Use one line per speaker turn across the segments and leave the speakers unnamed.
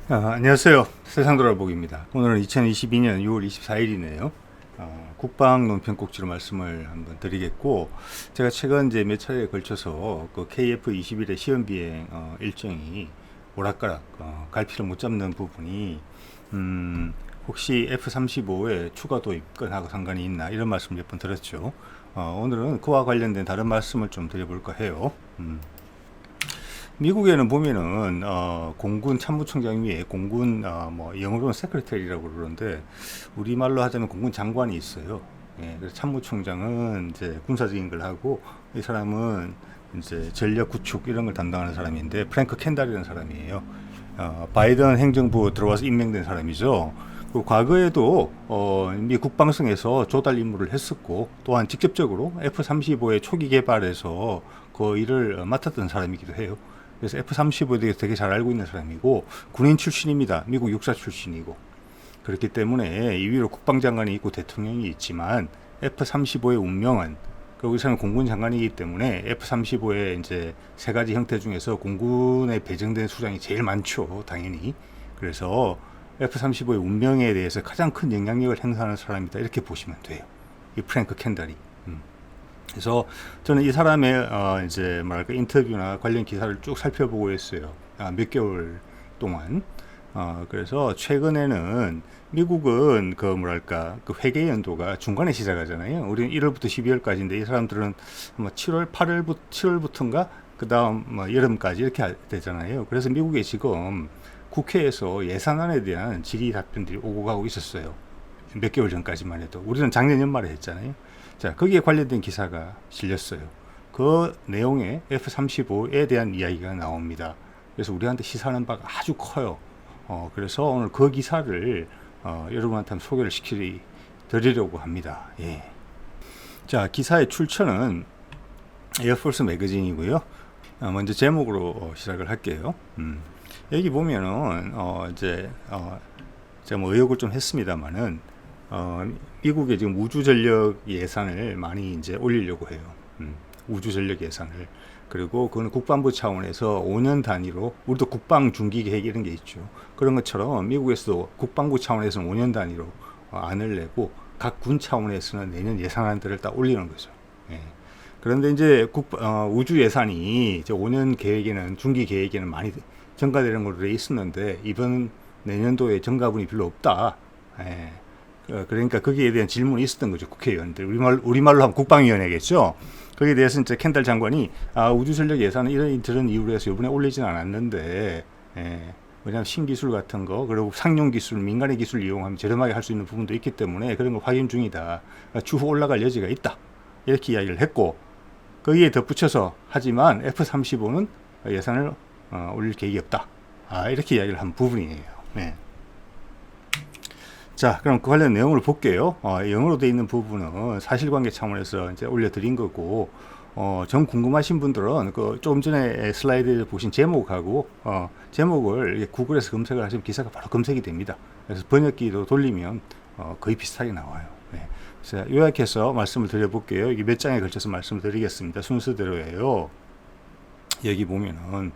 안녕하세요. 세상 돌아보기입니다. 오늘은 2022년 6월 24일이네요. 국방 논평 꼭지로 말씀을 한번 드리겠고, 제가 최근 이제 몇 차례에 걸쳐서 그 KF-21의 시험 비행 일정이 오락가락 갈피를 못 잡는 부분이 혹시 F-35의 추가 도입건하고 상관이 있나 이런 말씀을 몇 번 드렸죠. 오늘은 그와 관련된 다른 말씀을 좀 드려볼까 해요. 미국에는 보면은 공군 참모총장 위에 공군 뭐 영어로는 세크레터리라고 그러는데 우리말로 하자면 공군 장관이 있어요. 예, 그래서 참모총장은 이제 군사적인 걸 하고 이 사람은 이제 전력 구축 이런 걸 담당하는 사람인데 프랭크 켄달이라는 사람이에요. 바이든 행정부 들어와서 임명된 사람이죠. 그 과거에도 미 국방성에서 조달 임무를 했었고 또한 직접적으로 F-35의 초기 개발에서 그 일을 맡았던 사람이기도 해요. 그래서 F-35에 대해서 되게 잘 알고 있는 사람이고 군인 출신입니다. 미국 육사 출신이고 그렇기 때문에 이 위로 국방장관이 있고 대통령이 있지만 F-35의 운명은 그리고 이 사람은 공군 장관이기 때문에 F-35의 이제 세 가지 형태 중에서 공군에 배정된 수량이 제일 많죠. 당연히. 그래서 F-35의 운명에 대해서 가장 큰 영향력을 행사하는 사람이다. 이렇게 보시면 돼요. 이 프랭크 켄달이. 그래서 저는 이 사람의 이제 뭐랄까 인터뷰나 관련 기사를 쭉 살펴보고 있어요. 몇 개월 동안. 그래서 최근에는 미국은 그 뭐랄까 그 회계 연도가 중간에 시작하잖아요. 우리는 1월부터 12월까지인데 이 사람들은 뭐 7월 8월부터 7월부터인가 그 다음 뭐 여름까지 이렇게 되잖아요. 그래서 미국에 지금 국회에서 예산안에 대한 질의 답변들이 오고 가고 있었어요. 몇 개월 전까지만 해도 우리는 작년 연말에 했잖아요. 자, 거기에 관련된 기사가 실렸어요. 그 내용에 F-35에 대한 이야기가 나옵니다. 그래서 우리한테 시사하는 바가 아주 커요. 그래서 오늘 그 기사를 여러분한테 한번 소개를 드리려고 합니다. 예. 자, 기사의 출처는 에어포스 매거진이고요. 먼저 제목으로 시작을 할게요. 여기 보면은 이제 제가 뭐 의혹을 좀 했습니다만은 미국의 지금 우주 전력 예산을 많이 이제 올리려고 해요. 우주 전력 예산을. 그리고 그건 국방부 차원에서 5년 단위로 우리도 국방 중기 계획 이런 게 있죠. 그런 것처럼 미국에서도 국방부 차원에서는 5년 단위로 안을 내고 각 군 차원에서는 내년 예산안들을 딱 올리는 거죠. 예. 그런데 이제 우주 예산이 이제 5년 계획에는 중기 계획에는 많이 증가되는 걸로 돼 있었는데 이번 내년도에 증가분이 별로 없다. 예. 그러니까 거기에 대한 질문이 있었던 거죠. 국회의원들. 우리말로 하면 국방위원회겠죠. 거기에 대해서 이제 켄달 장관이 우주전력 예산은 이런 이유로 해서 이번에 올리진 않았는데 왜냐하면 신기술 같은 거 그리고 상용 기술, 민간의 기술 이용하면 저렴하게 할 수 있는 부분도 있기 때문에 그런 거 확인 중이다. 추후 올라갈 여지가 있다. 이렇게 이야기를 했고 거기에 덧붙여서 하지만 F-35는 예산을 올릴 계획이 없다. 이렇게 이야기를 한 부분이에요. 네. 자, 그럼 그 관련 내용을 볼게요. 영어로 되어 있는 부분은 사실관계 차원에서 이제 올려드린 거고, 전 궁금하신 분들은 그 조금 전에 슬라이드에 보신 제목하고, 제목을 구글에서 검색을 하시면 기사가 바로 검색이 됩니다. 그래서 번역기도 돌리면 거의 비슷하게 나와요. 네. 그래서 요약해서 말씀을 드려볼게요. 이게 몇 장에 걸쳐서 말씀을 드리겠습니다. 순서대로예요. 여기 보면은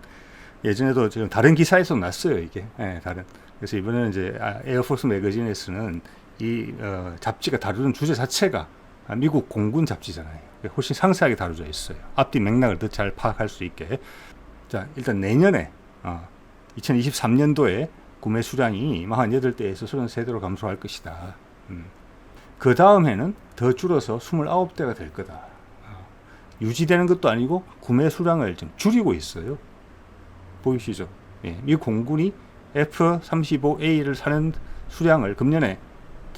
예전에도 지금 다른 기사에서 났어요. 이게 다른. 그래서 이번에는 이제 에어포스 매거진에서는 이 잡지가 다루는 주제 자체가 미국 공군 잡지잖아요. 훨씬 상세하게 다루져 있어요. 앞뒤 맥락을 더 잘 파악할 수 있게. 자, 일단 내년에 2023년도에 구매 수량이 48대에서 33대로 감소할 것이다. 그 다음 해는 더 줄어서 29대가 될 거다. 유지되는 것도 아니고 구매 수량을 좀 줄이고 있어요. 보이시죠? 예, 미국 공군이 F-35A를 사는 수량을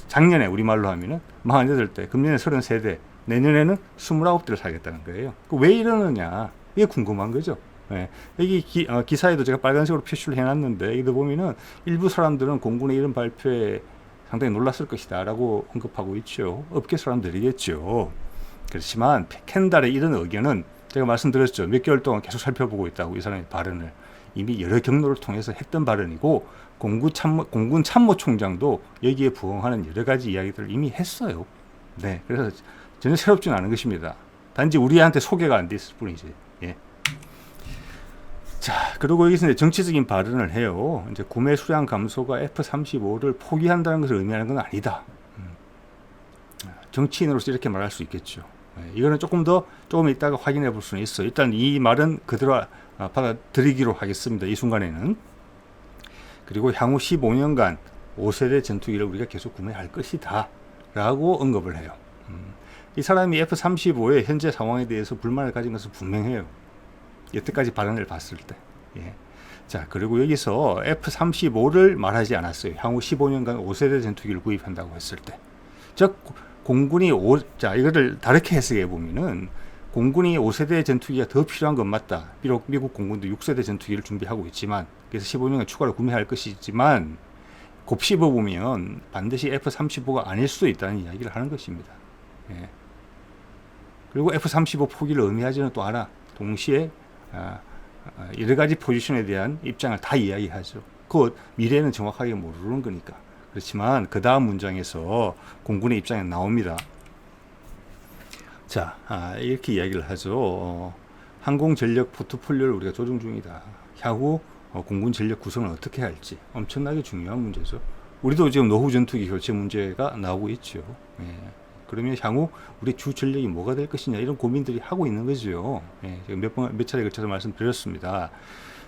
작년에 우리말로 하면은 48대, 금년에 33대, 내년에는 29대를 사겠다는 거예요. 왜 이러느냐? 이게 궁금한 거죠. 예, 여기 기사에도 제가 빨간색으로 표시를 해놨는데, 여기도 보면은 일부 사람들은 공군의 이런 발표에 상당히 놀랐을 것이다 라고 언급하고 있죠. 업계 사람들이겠죠. 그렇지만 켄달의 이런 의견은 제가 말씀드렸죠. 몇 개월 동안 계속 살펴보고 있다고 이 사람의 발언을. 이미 여러 경로를 통해서 했던 발언이고 공군 참모총장도 여기에 부응하는 여러 가지 이야기들을 이미 했어요. 네, 그래서 전혀 새롭지는 않은 것입니다. 단지 우리한테 소개가 안 됐을 뿐이지. 예. 자, 그리고 여기서 이제 정치적인 발언을 해요. 이제 구매 수량 감소가 F-35를 포기한다는 것을 의미하는 건 아니다. 정치인으로서 이렇게 말할 수 있겠죠. 이거는 조금 이따가 확인해 볼 수는 있어요. 일단 이 말은 그대로 받아들이기로 하겠습니다. 이 순간에는. 그리고 향후 15년간 5세대 전투기를 우리가 계속 구매할 것이다 라고 언급을 해요. 이 사람이 F-35의 현재 상황에 대해서 불만을 가진 것은 분명해요. 여태까지 발언을 봤을 때. 예. 자, 그리고 여기서 F-35를 말하지 않았어요. 향후 15년간 5세대 전투기를 구입한다고 했을 때. 즉 공군이 자, 이거를 다르게 해석해 보면은 공군이 5세대 전투기가 더 필요한 건 맞다. 비록 미국 공군도 6세대 전투기를 준비하고 있지만, 그래서 15년간 추가로 구매할 것이지만, 곱씹어 보면 반드시 F-35가 아닐 수도 있다는 이야기를 하는 것입니다. 예. 그리고 F-35 포기를 의미하지는 또 않아. 동시에 여러 가지 포지션에 대한 입장을 다 이야기하죠. 그 미래는 정확하게 모르는 거니까. 그렇지만 그 다음 문장에서 공군의 입장이 나옵니다. 자, 이렇게 이야기를 하죠. 항공 전력 포트폴리오를 우리가 조정 중이다. 향후 공군 전력 구성을 어떻게 할지 엄청나게 중요한 문제죠. 우리도 지금 노후 전투기 교체 문제가 나오고 있죠. 예. 그러면 향후 우리 주 전력이 뭐가 될 것이냐 이런 고민들이 하고 있는 거죠. 예. 제가 몇 차례 걸쳐서 말씀드렸습니다.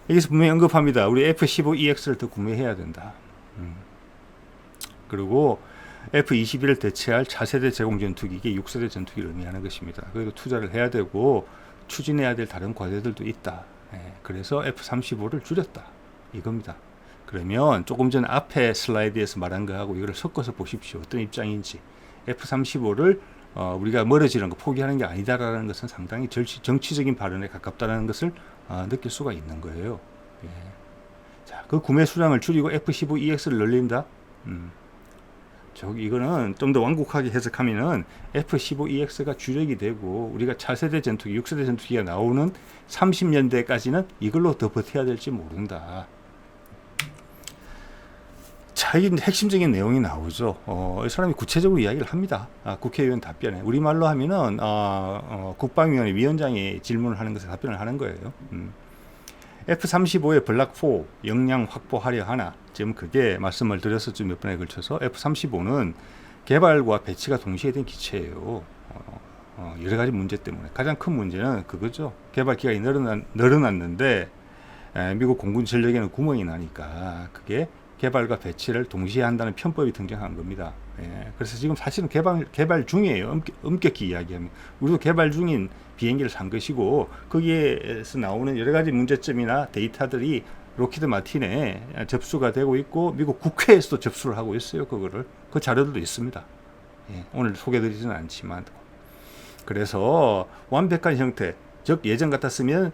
여기서 분명히 언급합니다. 우리 F-15EX를 더 구매해야 된다. 그리고 F-21을 대체할 차세대 제공 전투기, 이게 6세대 전투기를 의미하는 것입니다. 그래도 투자를 해야 되고 추진해야 될 다른 과제들도 있다. 예. 그래서 F-35를 줄였다. 이겁니다. 그러면 조금 전 앞에 슬라이드에서 말한 거하고 이거를 섞어서 보십시오. 어떤 입장인지. F-35를 우리가 멀어지는 거 포기하는 게 아니다라는 것은 상당히 정치적인 발언에 가깝다는 것을 느낄 수가 있는 거예요. 예. 자, 그 구매 수량을 줄이고 F-15EX를 늘린다. 이거는 좀 더 완곡하게 해석하면은 F-15EX가 주력이 되고 우리가 차세대 전투기, 6세대 전투기가 나오는 30년대까지는 이걸로 더 버텨야 될지 모른다. 자, 이게 핵심적인 내용이 나오죠. 이 사람이 구체적으로 이야기를 합니다. 국회의원 답변에. 우리말로 하면은, 국방위원회 위원장이 질문을 하는 것에 답변을 하는 거예요. F-35의 블락4 역량 확보하려 하나. 지금 그게 말씀을 드렸었죠. 몇 번에 걸쳐서. F-35는 개발과 배치가 동시에 된 기체예요. 여러 가지 문제 때문에. 가장 큰 문제는 그거죠. 개발 기간이 늘어났는데, 미국 공군 전력에는 구멍이 나니까, 그게 개발과 배치를 동시에 한다는 편법이 등장한 겁니다. 예, 그래서 지금 사실은 개발 중이에요. 엄격히 이야기하면. 우리도 개발 중인 비행기를 산 것이고 거기에서 나오는 여러 가지 문제점이나 데이터들이 로키드 마틴에 접수가 되고 있고 미국 국회에서도 접수를 하고 있어요. 그 자료들도 있습니다. 예, 오늘 소개드리지는 않지만. 그래서 완벽한 형태, 즉 예전 같았으면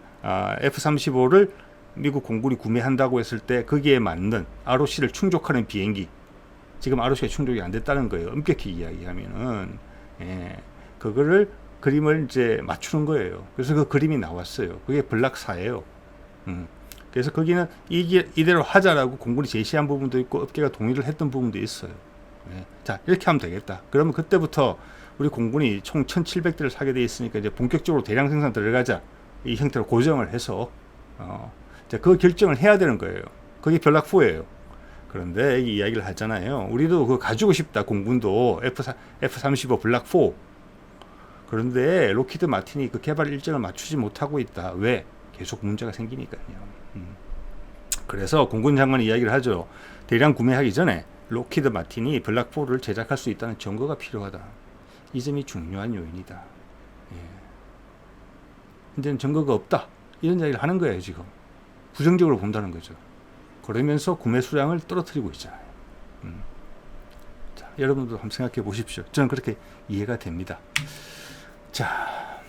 F-35를 미국 공군이 구매한다고 했을 때 거기에 맞는 ROC를 충족하는 비행기, 지금 ROC가 충족이 안 됐다는 거예요. 엄격히 이야기하면은. 예, 그림을 이제 맞추는 거예요. 그래서 그 그림이 나왔어요. 그게 블락4예요. 그래서 거기는 이대로 하자라고 공군이 제시한 부분도 있고 업계가 동의를 했던 부분도 있어요. 예, 자, 이렇게 하면 되겠다. 그러면 그때부터 우리 공군이 총 1,700대를 사게 돼 있으니까 이제 본격적으로 대량 생산 들어가자. 이 형태로 고정을 해서 그 결정을 해야 되는 거예요. 그게 블락4예요. 그런데 이 이야기를 하잖아요. 우리도 그거 가지고 싶다. 공군도 F-35 블락4. 그런데 로키드 마틴이 그 개발 일정을 맞추지 못하고 있다. 왜? 계속 문제가 생기니까요. 그래서 공군 장관이 이야기를 하죠. 대량 구매하기 전에 로키드 마틴이 블락4를 제작할 수 있다는 증거가 필요하다. 이 점이 중요한 요인이다. 예. 현재는 증거가 없다. 이런 이야기를 하는 거예요. 지금. 부정적으로 본다는 거죠. 그러면서 구매 수량을 떨어뜨리고 있잖아요. 자, 여러분도 한번 생각해 보십시오. 저는 그렇게 이해가 됩니다. 자,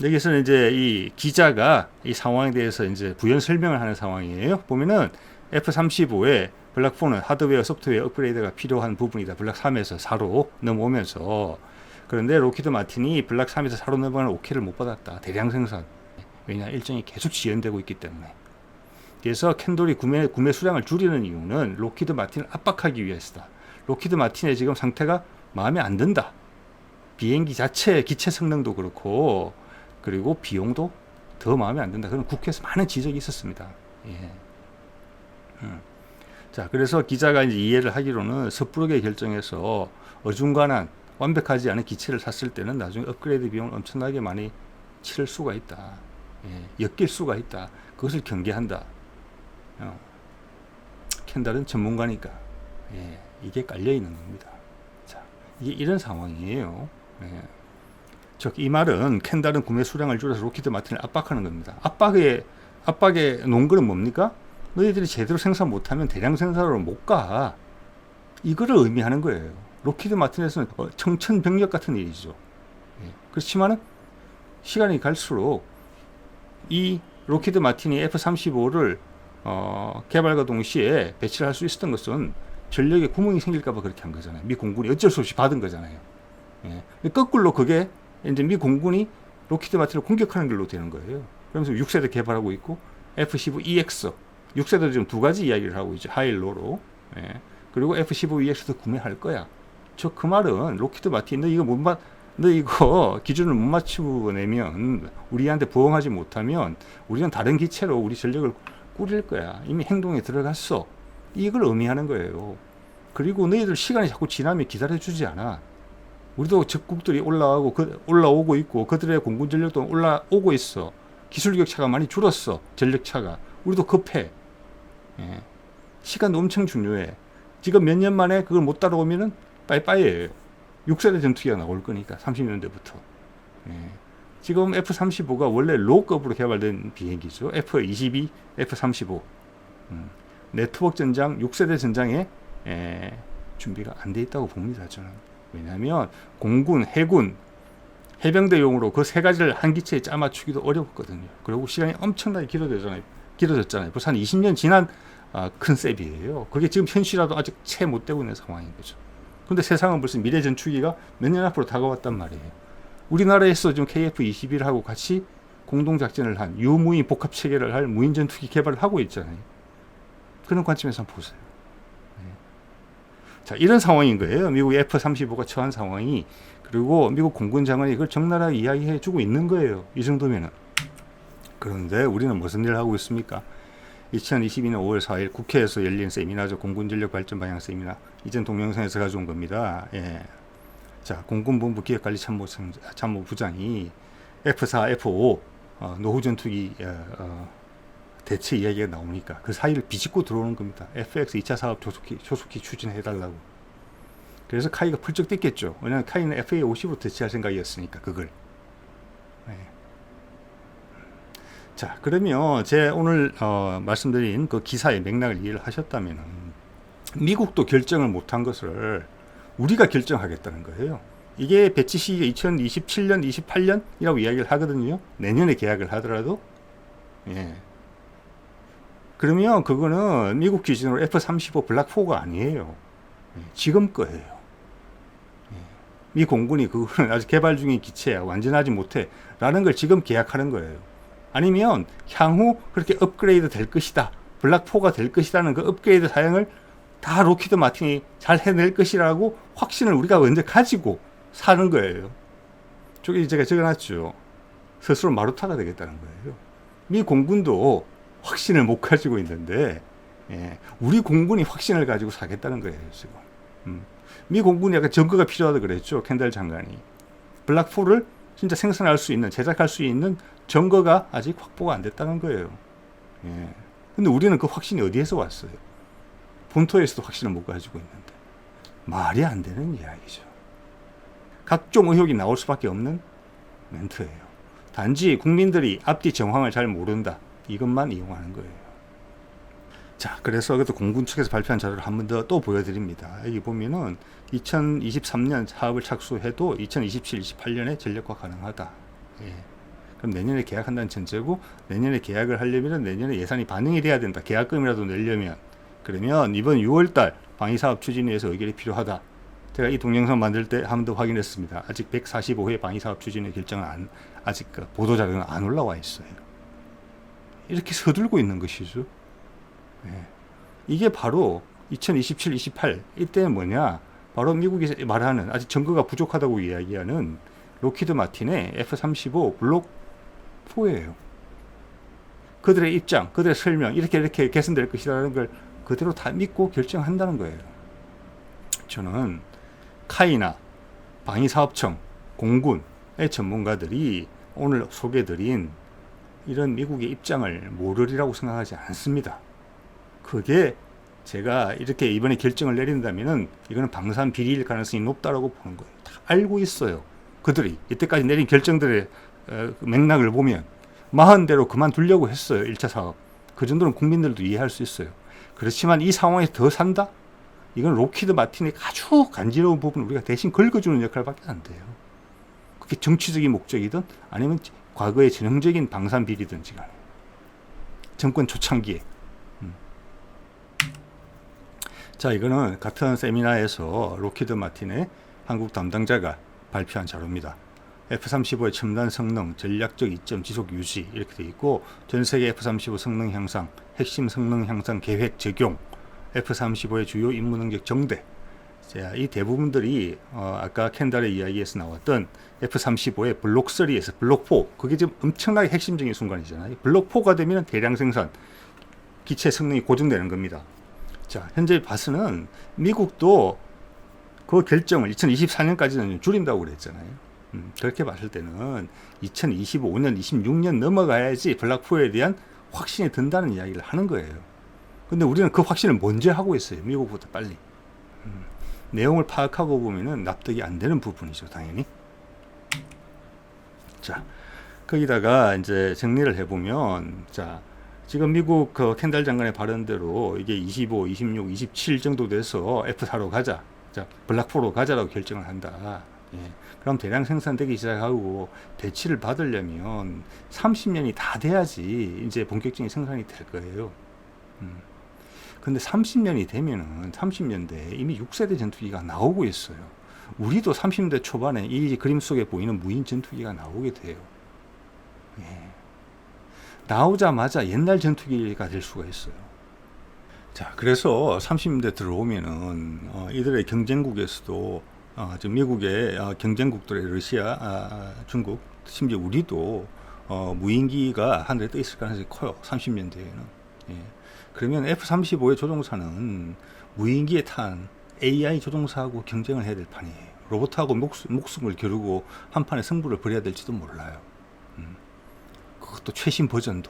여기서는 이제 이 기자가 이 상황에 대해서 이제 부연 설명을 하는 상황이에요. 보면은 F-35의 블락4는 하드웨어, 소프트웨어 업그레이드가 필요한 부분이다. 블락3에서 4로 넘어오면서. 그런데 로키드 마틴이 블락3에서 4로 넘어가는 오케이를 못 받았다. 대량 생산. 왜냐? 일정이 계속 지연되고 있기 때문에. 그래서 캔돌이 구매 수량을 줄이는 이유는 로키드 마틴을 압박하기 위해서다. 로키드 마틴의 지금 상태가 마음에 안 든다. 비행기 자체 기체 성능도 그렇고 그리고 비용도 더 마음에 안 든다. 그런 국회에서 많은 지적이 있었습니다. 예. 자, 그래서 기자가 이제 이해를 하기로는 섣부르게 결정해서 어중간한 완벽하지 않은 기체를 샀을 때는 나중에 업그레이드 비용을 엄청나게 많이 치를 수가 있다. 예, 엮일 수가 있다. 그것을 경계한다. 켄달은 전문가니까. 예, 이게 깔려 있는 겁니다. 자, 이게 이런 상황이에요. 예. 즉, 이 말은 켄달은 구매 수량을 줄여서 록히드 마틴을 압박하는 겁니다. 압박의 논거는 뭡니까? 너희들이 제대로 생산 못하면 대량 생산으로 못 가. 이거를 의미하는 거예요. 록히드 마틴에서는 청천벽력 같은 일이죠. 예. 그렇지만은 시간이 갈수록 이 록히드 마틴이 F-35를 개발과 동시에 배치를 할 수 있었던 것은 전력에 구멍이 생길까봐 그렇게 한 거잖아요. 미 공군이 어쩔 수 없이 받은 거잖아요. 예. 거꾸로 그게 이제 미 공군이 록히드 마틴을 공격하는 길로 되는 거예요. 그러면서 6세대 개발하고 있고 F-15EX 6세대 지금 두 가지 이야기를 하고 있죠. 하일로로. 예. 그리고 F-15EX도 구매할 거야. 그 말은 록히드 마틴 너 이거 기준을 못 맞추내면 우리한테 부응하지 못하면 우리는 다른 기체로 우리 전력을 꾸릴 거야. 이미 행동에 들어갔어. 이걸 의미하는 거예요. 그리고 너희들 시간이 자꾸 지나면 기다려주지 않아. 우리도 적국들이 올라오고 있고 그들의 공군 전력도 올라오고 있어. 기술 격차가 많이 줄었어. 전력차가. 우리도 급해. 예. 시간도 엄청 중요해. 지금 몇 년 만에 그걸 못 따라오면은 빠이빠이예요. 6세대 전투기가 나올 거니까 30년대부터. 예. 지금 F-35가 원래 로우급으로 개발된 비행기죠. F-22, F-35. 네트워크 전장, 6세대 전장에 준비가 안 돼 있다고 봅니다. 저는. 왜냐하면 공군, 해군, 해병대용으로 그 세 가지를 한 기체에 짜맞추기도 어렵거든요. 그리고 시간이 엄청나게 길어졌잖아요. 벌써 한 20년 지난 컨셉이에요. 그게 지금 현실화도 아직 채 못 되고 있는 상황인 거죠. 근데 세상은 벌써 미래 전투기가 몇 년 앞으로 다가왔단 말이에요. 우리나라에서 지금 KF-21하고 같이 공동작전을 한 유무인 복합체계를 할 무인 전투기 개발을 하고 있잖아요. 그런 관점에서 한번 보세요. 네. 자, 이런 상황인 거예요. 미국의 F-35가 처한 상황이. 그리고 미국 공군 장관이 이걸 적나라하게 이야기해 주고 있는 거예요. 이 정도면은. 그런데 우리는 무슨 일을 하고 있습니까? 2022년 5월 4일 국회에서 열린 세미나죠. 공군전력 발전 방향 세미나. 이전 동영상에서 가져온 겁니다. 예. 자, 공군본부 기획관리참모부장이 F4, F5 노후전투기 대체 이야기가 나오니까 그 사이를 비집고 들어오는 겁니다. FX 2차 사업 조속히 추진해달라고. 그래서 카이가 펄쩍 뛰겠죠. 왜냐하면 카이는 FA-50으로 대체할 생각이었으니까 그걸. 네. 자, 그러면 제 오늘 말씀드린 그 기사의 맥락을 이해를 하셨다면 미국도 결정을 못한 것을 우리가 결정하겠다는 거예요. 이게 배치 시기가 2027년, 28년이라고 이야기를 하거든요. 내년에 계약을 하더라도. 예. 그러면 그거는 미국 기준으로 F-35 블락4가 아니에요. 지금 거예요. 미 공군이 그거는 아직 개발 중인 기체야. 완전하지 못해. 라는 걸 지금 계약하는 거예요. 아니면 향후 그렇게 업그레이드 될 것이다. 블락4가 될 것이라는 그 업그레이드 사양을 다 록히드 마틴이 잘 해낼 것이라고 확신을 우리가 먼저 가지고 사는 거예요. 저기 제가 적어놨죠. 스스로 마루타가 되겠다는 거예요. 미 공군도 확신을 못 가지고 있는데 우리 공군이 확신을 가지고 사겠다는 거예요. 지금. 미 공군이 약간 증거가 필요하다 그랬죠. 켄달 장관이. 블락4를 진짜 생산할 수 있는, 제작할 수 있는 증거가 아직 확보가 안 됐다는 거예요. 근데 우리는 그 확신이 어디에서 왔어요? 본토에서도 확신을 못 가지고 있는데. 말이 안 되는 이야기죠. 각종 의혹이 나올 수밖에 없는 멘트예요. 단지 국민들이 앞뒤 정황을 잘 모른다. 이것만 이용하는 거예요. 자, 그래서 그것도 공군 측에서 발표한 자료를 한 번 더 또 보여드립니다. 여기 보면은 2023년 사업을 착수해도 2027, 28년에 전력화 가능하다. 예. 그럼 내년에 계약한다는 전제고, 내년에 계약을 하려면 내년에 예산이 반영이 돼야 된다. 계약금이라도 내려면. 그러면 이번 6월달 방위사업 추진위에서 의결이 필요하다. 제가 이 동영상 만들 때 한 번 더 확인했습니다. 아직 145회 방위사업 추진위 결정은 아직 그 보도자료는 안 올라와 있어요. 이렇게 서둘고 있는 것이죠. 네. 이게 바로 2027, 28 이때는 뭐냐? 바로 미국이 말하는 아직 증거가 부족하다고 이야기하는 록히드 마틴의 F-35 블록 4예요. 그들의 입장, 그들의 설명 이렇게 개선될 것이라는 걸 그대로 다 믿고 결정한다는 거예요. 저는 카이나 방위사업청, 공군의 전문가들이 오늘 소개드린 이런 미국의 입장을 모르리라고 생각하지 않습니다. 그게 제가 이렇게 이번에 결정을 내린다면은 이거는 방산 비리일 가능성이 높다라고 보는 거예요. 다 알고 있어요. 그들이 이때까지 내린 결정들의 맥락을 보면 마흔대로 그만두려고 했어요. 1차 사업. 그 정도는 국민들도 이해할 수 있어요. 그렇지만 이 상황에서 더 산다? 이건 록히드 마틴의 아주 간지러운 부분을 우리가 대신 긁어주는 역할밖에 안 돼요. 그게 정치적인 목적이든 아니면 과거의 전형적인 방산 비리든지 간에 정권 초창기에. 자, 이거는 같은 세미나에서 록히드 마틴의 한국 담당자가 발표한 자료입니다. F-35의 첨단 성능, 전략적 이점, 지속 유지 이렇게 되어 있고 전 세계 F-35 성능 향상, 핵심 성능 향상 계획 적용, F-35의 주요 임무 능력 정대. 자, 이 대부분들이 아까 켄달의 이야기에서 나왔던 F-35의 블록 3에서 블록 4, 그게 지금 엄청나게 핵심적인 순간이잖아요. 블록 4가 되면 대량 생산, 기체 성능이 고정되는 겁니다. 자, 현재 봐서는 미국도 그 결정을 2024년까지는 줄인다고 그랬잖아요. 그렇게 봤을 때는 2025년, 26년 넘어가야지 블록4에 대한 확신이 든다는 이야기를 하는 거예요. 근데 우리는 그 확신을 먼저 하고 있어요. 미국보다 빨리. 내용을 파악하고 보면은 납득이 안 되는 부분이죠, 당연히. 자, 거기다가 이제 정리를 해보면, 자, 지금 미국 그 켄달 장관의 발언대로 이게 25, 26, 27 정도 돼서 F4로 가자. 자, 블록4로 가자라고 결정을 한다. 예. 그럼 대량 생산되기 시작하고 대치를 받으려면 30년이 다 돼야지 이제 본격적인 생산이 될 거예요. 근데 30년이 되면은 30년대에 이미 6세대 전투기가 나오고 있어요. 우리도 30대 초반에 이 그림 속에 보이는 무인 전투기가 나오게 돼요. 예. 나오자마자 옛날 전투기가 될 수가 있어요. 자, 그래서 30년대 들어오면은 이들의 경쟁국에서도 지금 미국의 경쟁국들의 러시아, 중국, 심지어 우리도 무인기가 하늘에 떠 있을 가능성이 커요. 30년대에는. 예. 그러면 F-35의 조종사는 무인기에 탄 AI 조종사하고 경쟁을 해야 될 판이에요. 로봇하고 목숨을 겨루고 한판에 승부를 벌여야 될지도 몰라요. 그것도 최신 버전도.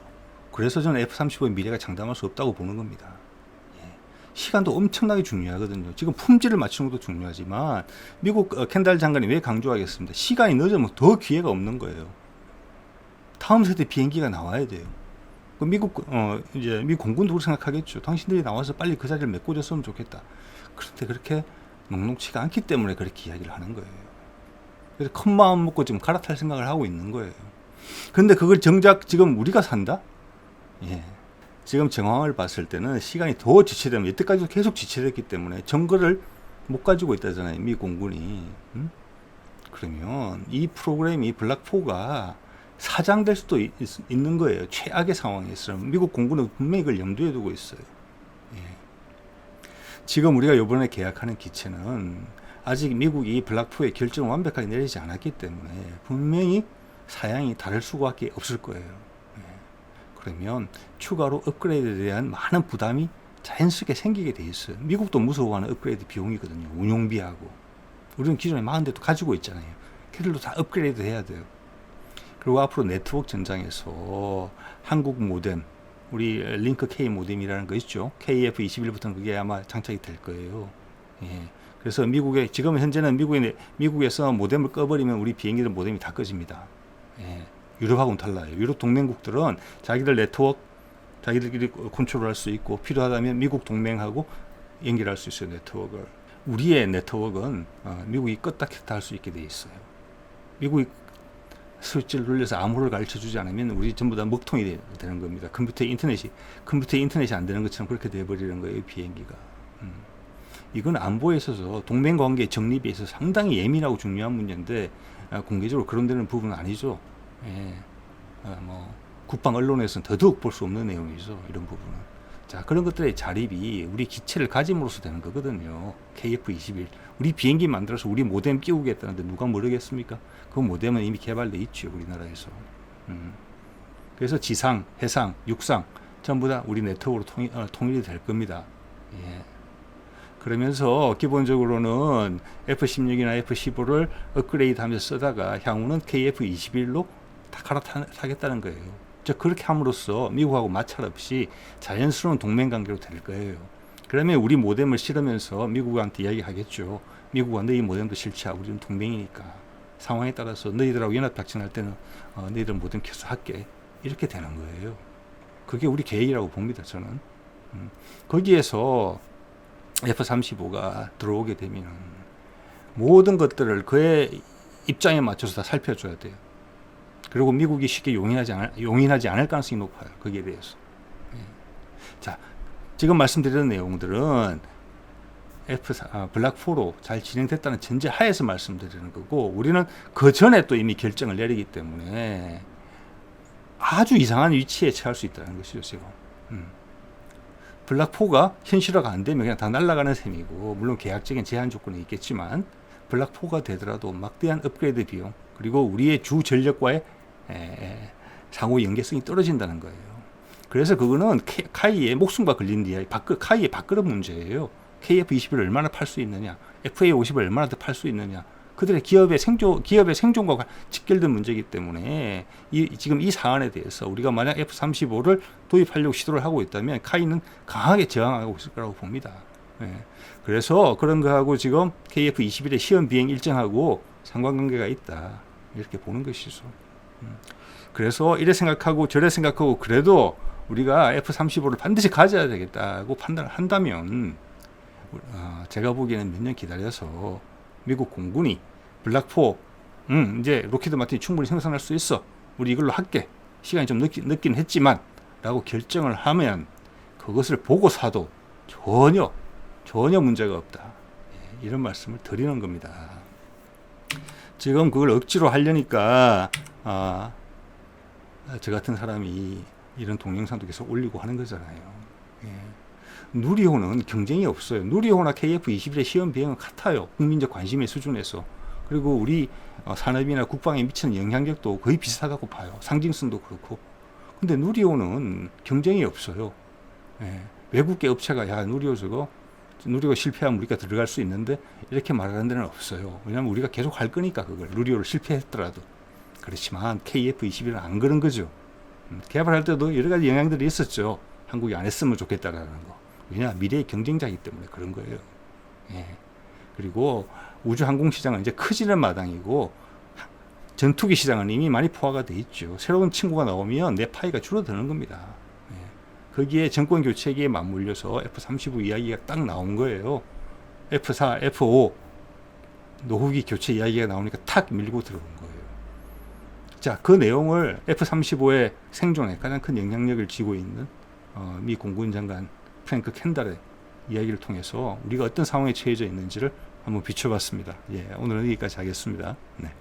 그래서 저는 F-35의 미래가 장담할 수 없다고 보는 겁니다. 예. 시간도 엄청나게 중요하거든요. 지금 품질을 맞추는 것도 중요하지만 미국 켄달 장관이 왜 강조하겠습니다. 시간이 늦으면 더 기회가 없는 거예요. 다음 세대 비행기가 나와야 돼요. 미국 이제 미국 공군도 그렇게 생각하겠죠. 당신들이 나와서 빨리 그 자리를 메꿔줬으면 좋겠다. 그런데 그렇게 녹록치가 않기 때문에 그렇게 이야기를 하는 거예요. 그래서 큰 마음 먹고 지금 갈아탈 생각을 하고 있는 거예요. 그런데 그걸 정작 지금 우리가 산다? 예. 지금 정황을 봤을 때는 시간이 더 지체되면 이때까지도 계속 지체됐기 때문에 정거를 못 가지고 있다잖아요. 미 공군이. 그러면 이 프로그램이 블록4가 사장될 수도 있는 거예요. 최악의 상황에서. 미국 공군은 분명히 그걸 염두에 두고 있어요. 예. 지금 우리가 이번에 계약하는 기체는 아직 미국이 블록4의 결정을 완벽하게 내리지 않았기 때문에 분명히 사양이 다를 수밖에 없을 거예요. 예. 그러면 추가로 업그레이드에 대한 많은 부담이 자연스럽게 생기게 돼 있어요. 미국도 무서워하는 업그레이드 비용이거든요. 운용비하고. 우리는 기존에 많은 데도 가지고 있잖아요. 걔들도 다 업그레이드 해야 돼요. 그리고 앞으로 네트워크 전장에서 한국 모뎀, 우리 링크 K 모뎀이라는 거 있죠. KF-21부터는 그게 아마 장착이 될 거예요. 예. 그래서 지금 현재는 미국에서 모뎀을 꺼버리면 우리 비행기들 모뎀이 다 꺼집니다. 예. 유럽하고는 달라요. 유럽 동맹국들은 자기들 네트워크, 자기들끼리 컨트롤할 수 있고 필요하다면 미국 동맹하고 연결할 수 있어요. 네트워크를. 우리의 네트워크는 미국이 껐다 켰다 할 수 있게 돼 있어요. 미국이 스위치를 눌려서 암호를 가르쳐주지 않으면 우리 전부 다 먹통이 되는 겁니다. 컴퓨터에 인터넷이 안 되는 것처럼 그렇게 돼버리는 거예요. 비행기가. 이건 안보에 있어서 동맹관계 정립에 있어서 상당히 예민하고 중요한 문제인데 공개적으로 그런 데는 부분은 아니죠. 예. 국방 언론에서는 더더욱 볼 수 없는 내용이죠. 이런 부분은. 자, 그런 것들의 자립이 우리 기체를 가짐으로써 되는 거거든요. KF-21. 우리 비행기 만들어서 우리 모뎀 끼우겠다는데 누가 모르겠습니까? 그 모뎀은 이미 개발돼 있죠. 우리나라에서. 그래서 지상, 해상, 육상 전부 다 우리 네트워크로 통일이 될 겁니다. 예. 그러면서 기본적으로는 F-16이나 F-15를 업그레이드하면서 쓰다가 향후는 KF-21로 다 갈아타겠다는 거예요. 즉 그렇게 함으로써 미국하고 마찰 없이 자연스러운 동맹관계로 될 거예요. 그러면 우리 모뎀을 실으면서 미국한테 이야기하겠죠. 미국아 너희 모뎀도 실시하고 우리는 동맹이니까 상황에 따라서 너희들하고 연합 작전할 때는 너희들 모뎀 켜서 할게. 이렇게 되는 거예요. 그게 우리 계획이라고 봅니다. 저는. 거기에서 F-35가 들어오게 되면 모든 것들을 그의 입장에 맞춰서 다 살펴줘야 돼요. 그리고 미국이 쉽게 용인하지 않을 가능성이 높아요. 거기에 대해서. 예. 자, 지금 말씀드리는 내용들은 블락4로 잘 진행됐다는 전제 하에서 말씀드리는 거고, 우리는 그 전에 또 이미 결정을 내리기 때문에 아주 이상한 위치에 처할 수 있다는 것이죠, 지금. 블락4가 현실화가 안 되면 그냥 다 날아가는 셈이고, 물론 계약적인 제한 조건이 있겠지만, 블락4가 되더라도 막대한 업그레이드 비용, 그리고 우리의 주 전력과의 상호 연계성이 떨어진다는 거예요. 그래서 그거는 카이의 목숨과 걸린 이야기, 카이의 밥그릇 문제예요. KF-21을 얼마나 팔 수 있느냐, FA-50을 얼마나 더 팔 수 있느냐, 그들의 기업의 생존과 직결된 문제이기 때문에 지금 이 사안에 대해서 우리가 만약 F-35를 도입하려고 시도를 하고 있다면 카이는 강하게 저항하고 있을 거라고 봅니다. 예. 그래서 그런 거하고 지금 KF-21의 시험 비행 일정하고 상관관계가 있다. 이렇게 보는 것이죠. 그래서 이래 생각하고 저래 생각하고 그래도 우리가 F-35를 반드시 가져야 되겠다고 판단을 한다면 제가 보기에는 몇 년 기다려서 미국 공군이 블락4 이제 로키드 마틴이 충분히 생산할 수 있어. 우리 이걸로 할게. 시간이 좀 늦긴 했지만 라고 결정을 하면 그것을 보고 사도 전혀 문제가 없다. 이런 말씀을 드리는 겁니다. 지금 그걸 억지로 하려니까 저 같은 사람이 이런 동영상도 계속 올리고 하는 거잖아요. 예. 누리호는 경쟁이 없어요. 누리호나 KF-21의 시험 비행은 같아요. 국민적 관심의 수준에서. 그리고 우리 산업이나 국방에 미치는 영향력도 거의 비슷하다고 봐요. 상징성도 그렇고. 근데 누리호는 경쟁이 없어요. 예. 외국계 업체가 야 누리호 실패하면 우리가 들어갈 수 있는데 이렇게 말하는 데는 없어요. 왜냐하면 우리가 계속 할 거니까 그걸 누리호를 실패했더라도. 그렇지만 KF-21은 안 그런 거죠. 개발할 때도 여러 가지 영향들이 있었죠. 한국이 안 했으면 좋겠다라는 거. 왜냐 미래의 경쟁자이기 때문에 그런 거예요. 예. 그리고 우주항공 시장은 이제 커지는 마당이고 전투기 시장은 이미 많이 포화가 돼 있죠. 새로운 친구가 나오면 내 파이가 줄어드는 겁니다. 예. 거기에 정권 교체기에 맞물려서 F-35 이야기가 딱 나온 거예요. F-4, F-5 노후기 교체 이야기가 나오니까 탁 밀고 들어온 거예요. 자, 그 내용을 F-35의 생존에 가장 큰 영향력을 쥐고 있는 미 공군 장관 프랭크 켄달의 이야기를 통해서 우리가 어떤 상황에 처해져 있는지를 한번 비춰봤습니다. 예, 오늘은 여기까지 하겠습니다. 네.